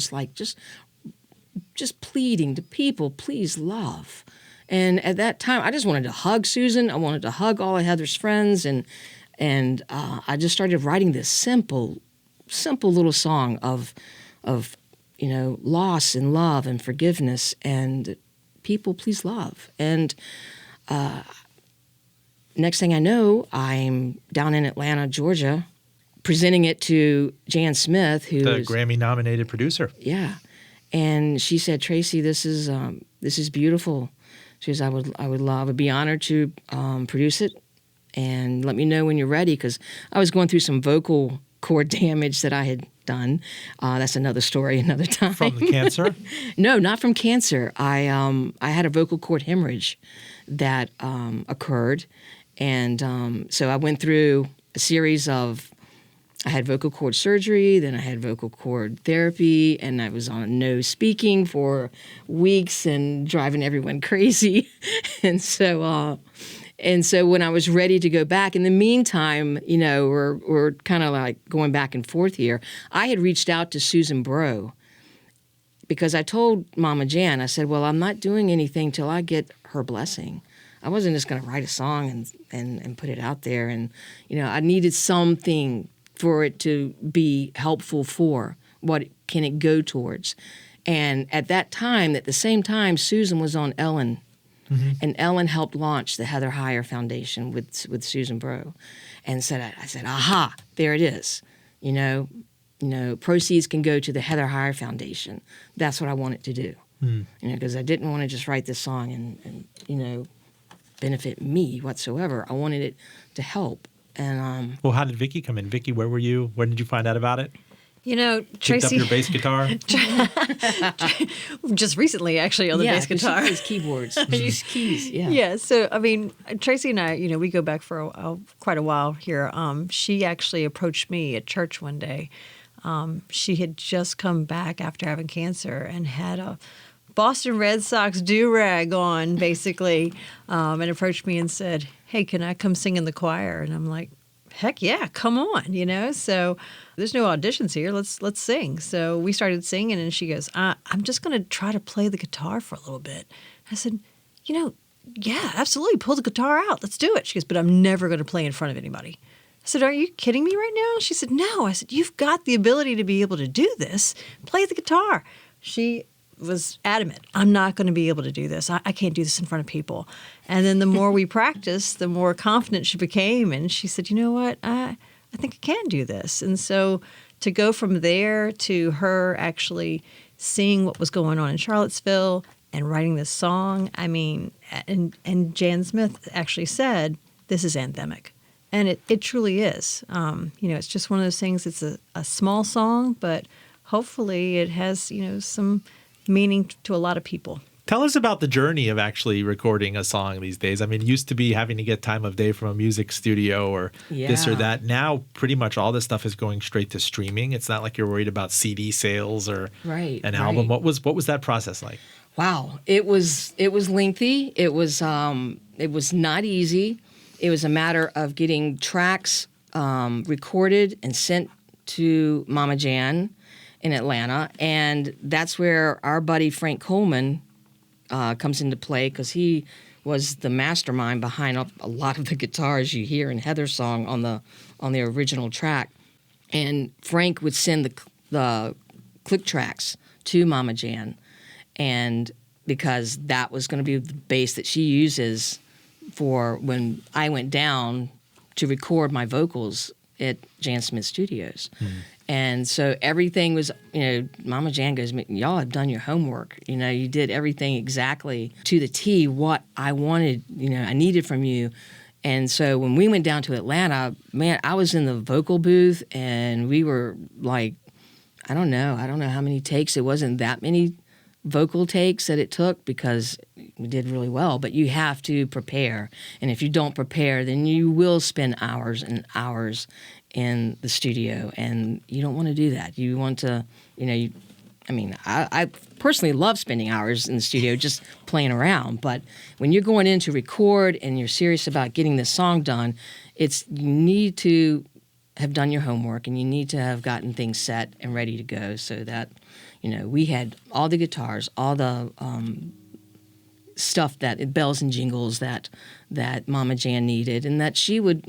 just pleading to people, please love." And at that time, I just wanted to hug Susan. I wanted to hug all of Heather's friends, and I just started writing this simple little song of loss and love and forgiveness and people, please love. And next thing I know, I'm down in Atlanta, Georgia, presenting it to Jan Smith, who the is Grammy-nominated producer. Yeah, and she said, "Traci, this is beautiful." She says, I would be honored to produce it, and let me know when you're ready, because I was going through some vocal cord damage that I had done. That's another story, another time. From the cancer? No, not from cancer. I had a vocal cord hemorrhage that occurred, and so I went through a series of. I had vocal cord surgery, then I had vocal cord therapy, and I was on no speaking for weeks and driving everyone crazy. And so when I was ready to go back, in the meantime, we're kind of like going back and forth here. I had reached out to Susan Bro because I told Mama Jan, I said, well, I'm not doing anything till I get her blessing. I wasn't just going to write a song and put it out there. And, I needed something for it to be helpful for. What can it go towards? And at that time, at the same time, Susan was on Ellen. Mm-hmm. And Ellen helped launch the Heather Heyer Foundation with Susan Bro. And I said, aha, there it is. Proceeds can go to the Heather Heyer Foundation. That's what I wanted to do. Because I didn't want to just write this song and benefit me whatsoever. I wanted it to help. And well, how did Vickie come in? Vickie, where were you? When did you find out about it? Traci picked up your bass guitar. Just recently, actually, on the bass guitar. She plays keyboards. She uses keys. Yeah. Yeah. So Traci and I, we go back for quite a while here. She actually approached me at church one day. She had just come back after having cancer and had a Boston Red Sox do-rag on, basically, and approached me and said, "Hey, can I come sing in the choir?" And I'm like, "Heck yeah, come on!" So there's no auditions here. Let's sing. So we started singing, and she goes, "I'm just going to try to play the guitar for a little bit." I said, "Yeah, absolutely. Pull the guitar out. Let's do it." She goes, "But I'm never going to play in front of anybody." I said, "Are you kidding me right now?" She said, "No." I said, "You've got the ability to be able to do this. Play the guitar." She was adamant, "I'm not going to be able to do this. I can't do this in front of people." And then the more we practiced, the more confident she became. And she said, "You know what? I think I can do this." And so to go from there to her actually seeing what was going on in Charlottesville and writing this song, and Jan Smith actually said, "This is anthemic." And it truly is. It's just one of those things. It's a small song, but hopefully it has, some meaning to a lot of people. Tell us about the journey of actually recording a song these days. I mean, it used to be having to get time of day from a music studio or this or that. Now, pretty much all this stuff is going straight to streaming. It's not like you're worried about CD sales or an album. What was that process like? Wow, it was lengthy. It was not easy. It was a matter of getting tracks recorded and sent to Mama Jan in Atlanta, and that's where our buddy Frank Coleman comes into play, because he was the mastermind behind a lot of the guitars you hear in Heather's song on the original track. And Frank would send the click tracks to Mama Jan, and because that was going to be the bass that she uses for when I went down to record my vocals at Jan Smith Studios. And so everything was, Mama Jan goes, y'all have done your homework. You did everything exactly to the T what I wanted, I needed from you. And so when we went down to Atlanta, man, I was in the vocal booth and we were like, I don't know how many takes. It wasn't that many vocal takes that it took, because we did really well, but you have to prepare. And if you don't prepare, then you will spend hours and hours in the studio, and you don't want to do that. You want to, I personally love spending hours in the studio just playing around, but when you're going in to record and you're serious about getting this song done, you need to have done your homework, and you need to have gotten things set and ready to go, so that we had all the guitars, all the stuff that bells and jingles that Mama Jan needed, and that she would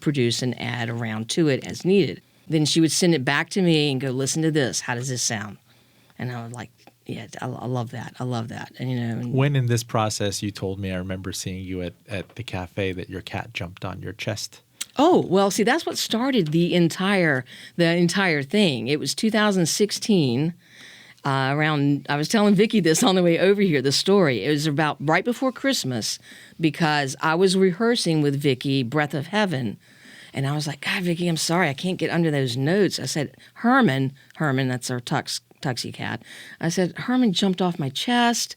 produce and add around to it as needed. Then she would send it back to me and go, listen to this, how does this sound? And I was like, yeah, I love that, and When in this process you told me, I remember seeing you at the cafe, that your cat jumped on your chest. Oh, well, see, that's what started the entire thing. It was 2016. I was telling Vickie this on the way over here, the story. It was about right before Christmas, because I was rehearsing with Vickie Breath of Heaven. And I was like, God, Vickie, I'm sorry, I can't get under those notes. I said, Herman, that's our Tuxie cat. I said, Herman jumped off my chest.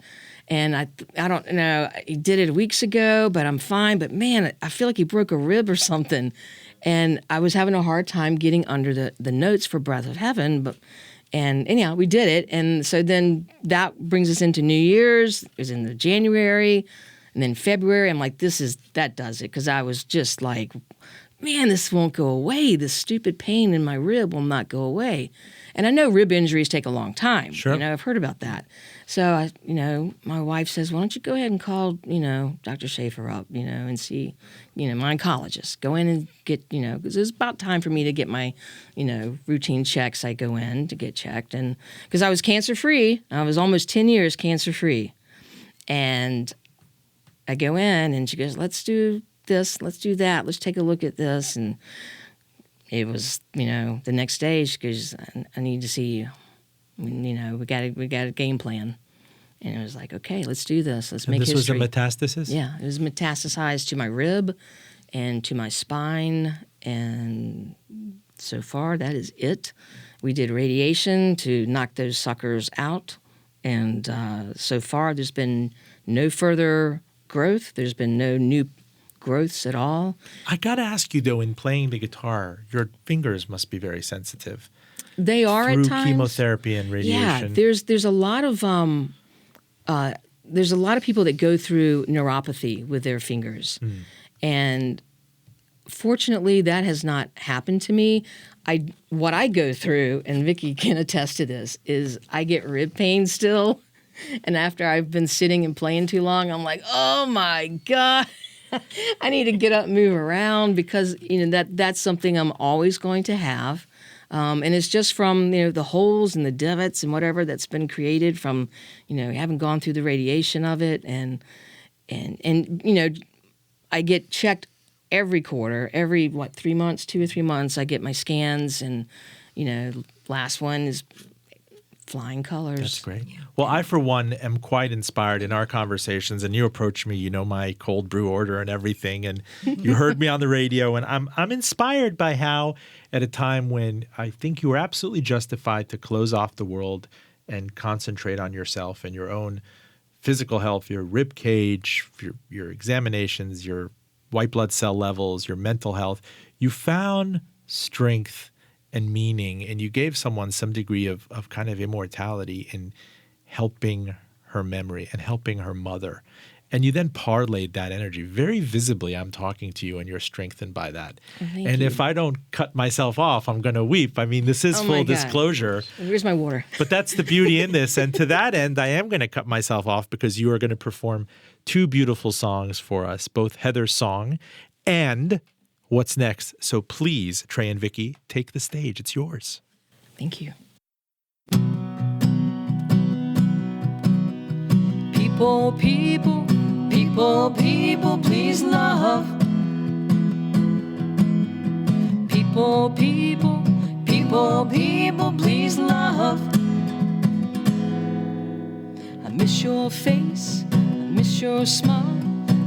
And I don't know, he did it weeks ago, but I'm fine. But man, I feel like he broke a rib or something. And I was having a hard time getting under the notes for Breath of Heaven. And anyhow, we did it. And so then that brings us into New Year's. It was in the January. And then February, I'm like, that does it. Because I was just like, man, this won't go away. This stupid pain in my rib will not go away. And I know rib injuries take a long time. Sure. I've heard about that. So, my wife says, why don't you go ahead and call, Dr. Schaefer up, and see, my oncologist. Go in and get, because it's about time for me to get my, routine checks. I go in to get checked. And because I was cancer-free. I was almost 10 years cancer-free. And I go in and she goes, let's do this, let's do that. Let's take a look at this. And it was, the next day she goes, I need to see you. We got a game plan. And it was like, okay, let's do this. Let's make history. This was a metastasis? Yeah, it was metastasized to my rib and to my spine. And so far, that is it. We did radiation to knock those suckers out. And so far, there's been no further growth. There's been no new growths at all. I got to ask you, though, in playing the guitar, your fingers must be very sensitive. They are at times. Through chemotherapy and radiation. Yeah, there's a lot of people that go through neuropathy with their fingers, and fortunately, that has not happened to me. What I go through, and Vickie can attest to this, is I get rib pain still, and after I've been sitting and playing too long, I'm like, oh my God, I need to get up and move around, because that's something I'm always going to have. And it's just from the holes and the divots and whatever that's been created from having gone through the radiation of it, and I get checked every quarter, every 3 months, 2 or 3 months. I get my scans, and last one is flying colors. That's great. Well, I, for one, am quite inspired in our conversations, and you approach me, you know my cold brew order and everything, and you heard me on the radio, and I'm inspired by how, at a time when I think you were absolutely justified to close off the world and concentrate on yourself and your own physical health, your rib cage, your examinations, your white blood cell levels, your mental health, you found strength and meaning, and you gave someone some degree of kind of immortality in helping her memory and helping her mother. And you then parlayed that energy. Very visibly, I'm talking to you, and you're strengthened by that. Thank and you. if I don't cut myself off, I'm going to weep. I mean, this is Oh my full God. disclosure. Here's my water. But that's the beauty in this. And to that end, I am going to cut myself off because you are going to perform two beautiful songs for us, both Heather's song and What's Next. So please, Tray and Vickie, take the stage. It's yours. Thank you. People, people, people, people, please love. People, people, people, people, please love. I miss your face, I miss your smile,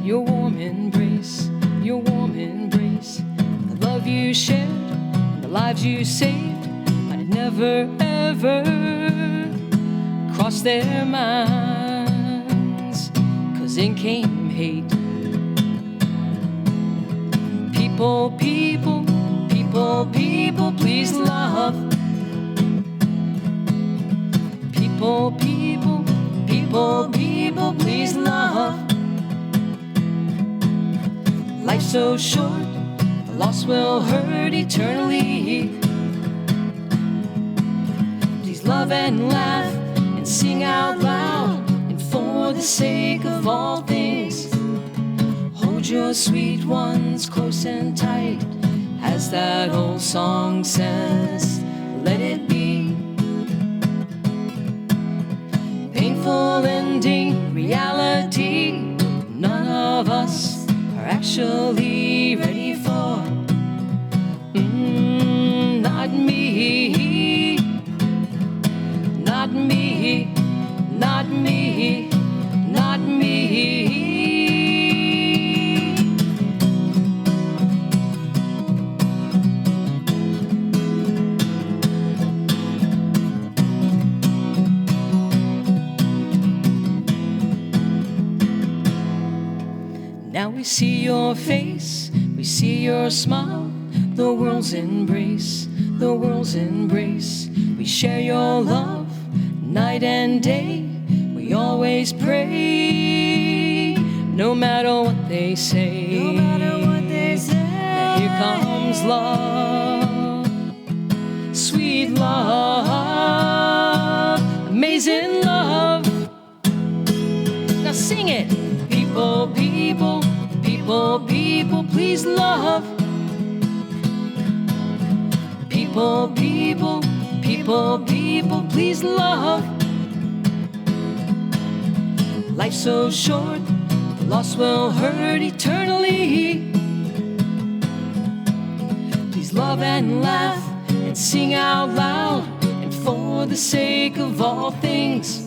your warm embrace, your warm embrace. The love you shared, and the lives you saved, might have never, ever crossed their minds, 'cause in came hate. People, people, people, people, please love. People, people, people, people, please love. Life's so short, the loss will hurt eternally. Please love and laugh and sing out loud, and for the sake of all things, hold your sweet ones close and tight, as that old song says, let it be. Painful ending, reality, none of us are actually ready for. Not me, not me, not me, not me. Now we see your face, we see your smile, the world's embrace, the world's embrace. We share your love, night and day, we always pray, no matter what they say. No matter what they say. Now here comes love, sweet love, amazing love. Now sing it. People, people, people, people, please love. People, people, people, people, please love. Life's so short, the loss will hurt eternally. Please love and laugh and sing out loud, and for the sake of all things,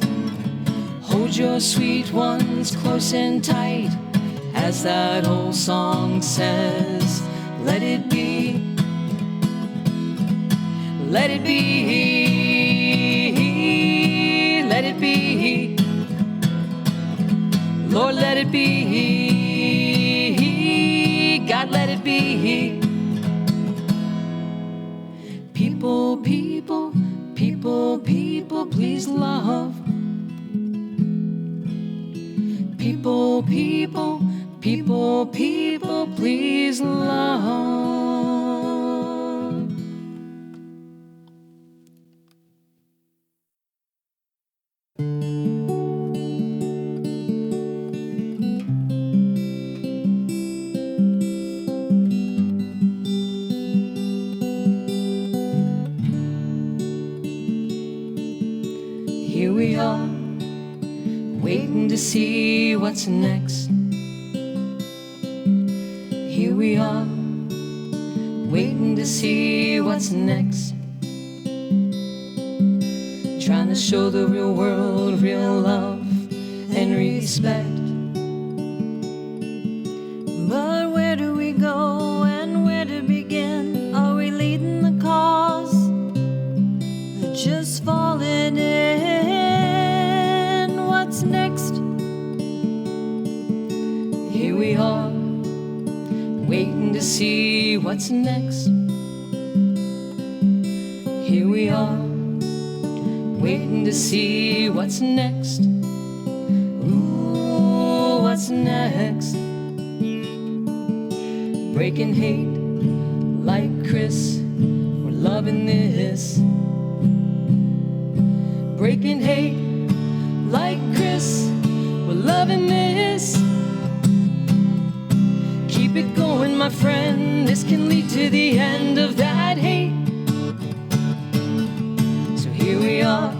hold your sweet ones close and tight, as that old song says, let it be. Let it be, let it be. Lord, let it be. God, let it be. People, people, people, people, please love. People, people, people, people, please love. Here we are, waiting to see what's next. Here we are, waiting to see what's next. trying to show the real world real love and respect. But where do we go and where to begin? Are we leading the cause or just falling in? What's next? Here we are, waiting to see what's next. Here we are, waiting to see what's next. Ooh, what's next? Breaking hate like Chris, we're loving this. Breaking hate like Chris, we're loving this. Keep it going, my friend, this can lead to the end of that hate. So here we are,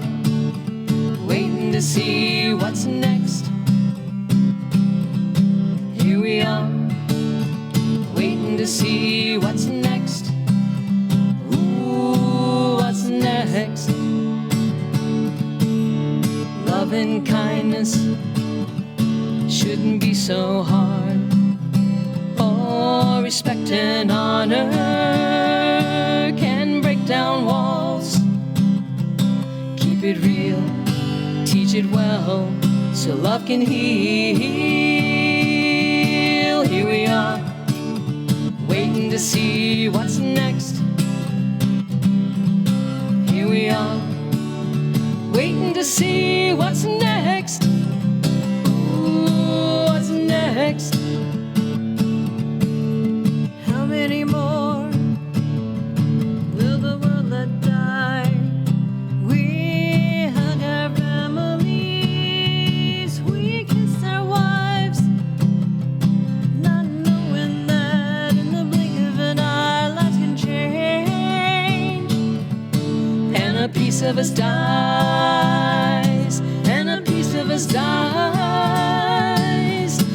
waiting to see what's next. Here we are, waiting to see what's next. Ooh, what's next? Love and kindness shouldn't be so hard. Oh, respect and honor can break down walls. Keep it real, teach it well, so love can heal. Here we are, waiting to see what's next. Here we are, waiting to see what's next. Ooh, what's next? How many more will the world let die? We hug our families, we kiss our wives, not knowing that in the blink of an eye lives can change. And a piece of us dies, and a piece of us dies.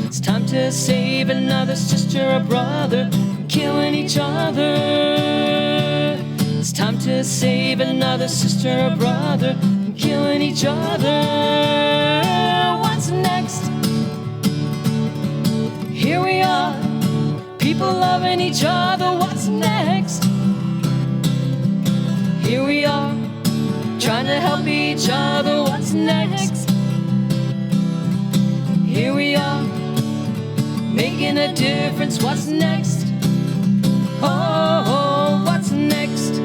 It's time to save another sister or brother from killing each other. It's time to save another sister or brother from killing each other. What's next? Here we are, people loving each other. What's next? Here we are, trying to help each other. What's next? Here we are, making a difference. What's next? Oh, what's next?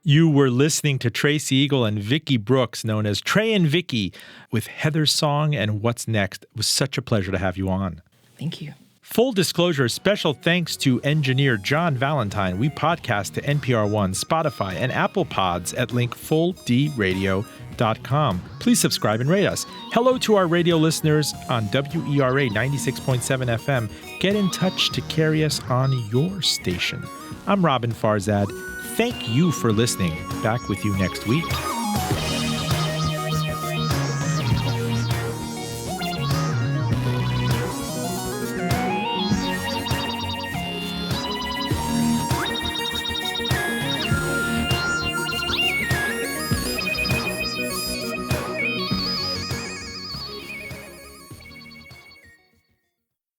You were listening to Traci Eagle and Vickie Brooks, known as Tray and Vickie, with Heather's song and What's Next. It was such a pleasure to have you on. Thank you. Full disclosure, special thanks to engineer John Valentine. We podcast to NPR One, Spotify, and Apple Pods at link fulldradio.com. Please subscribe and rate us. Hello to our radio listeners on WERA 96.7 FM. Get in touch to carry us on your station. I'm Robin Farzad. Thank you for listening. Back with you next week.